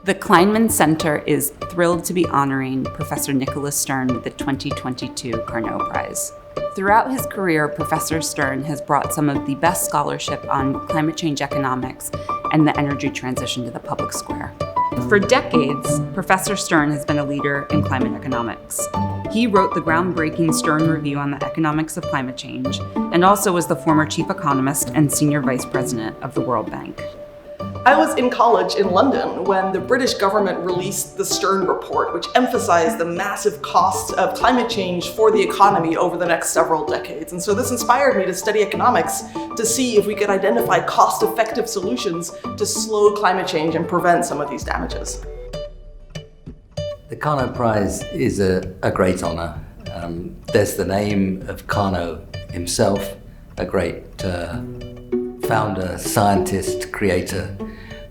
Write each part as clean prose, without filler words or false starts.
The Kleinman Center is thrilled to be honoring Professor Nicholas Stern with the 2022 Carnot Prize. Throughout his career, Professor Stern has brought some of the best scholarship on climate change economics and the energy transition to the public square. For decades, Professor Stern has been a leader in climate economics. He wrote the groundbreaking Stern Review on the Economics of Climate Change, and also was the former chief economist and senior vice president of the World Bank. I was in college in London when the British government released the Stern Report, which emphasized the massive costs of climate change for the economy over the next several decades. And so this inspired me to study economics to see if we could identify cost-effective solutions to slow climate change and prevent some of these damages. The Carnot Prize is a great honor. There's the name of Carnot himself, a great founder, scientist, creator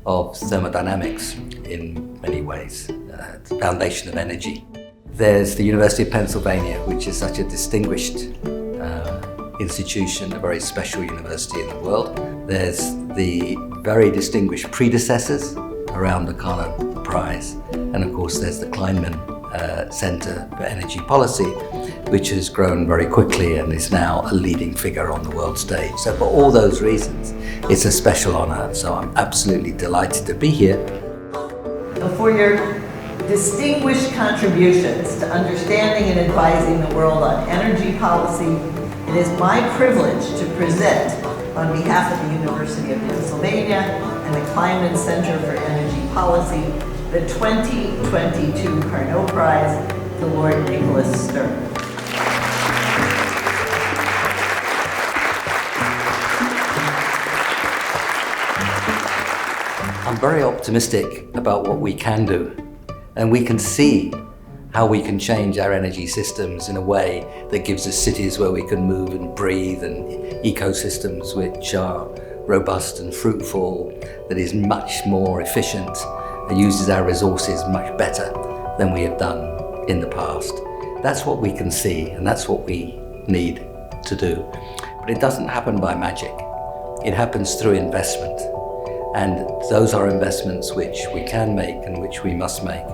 of thermodynamics in many ways, the foundation of energy. There's the University of Pennsylvania, which is such a distinguished institution, a very special university in the world. There's the very distinguished predecessors around the Carnot Prize. And of course, there's the Kleinman Center for Energy Policy, which has grown very quickly and is now a leading figure on the world stage. So for all those reasons, it's a special honor. So I'm absolutely delighted to be here. For your distinguished contributions to understanding and advising the world on energy policy, it is my privilege to present on behalf of the University of Pennsylvania and the Kleinman Center for Energy Policy, the 2022 Carnot Prize to Lord Nicholas Stern. I'm very optimistic about what we can do, and we can see how we can change our energy systems in a way that gives us cities where we can move and breathe, and ecosystems which are robust and fruitful, that is much more efficient and uses our resources much better than we have done in the past. That's what we can see, and that's what we need to do. But it doesn't happen by magic. It happens through investment. And those are investments which we can make and which we must make.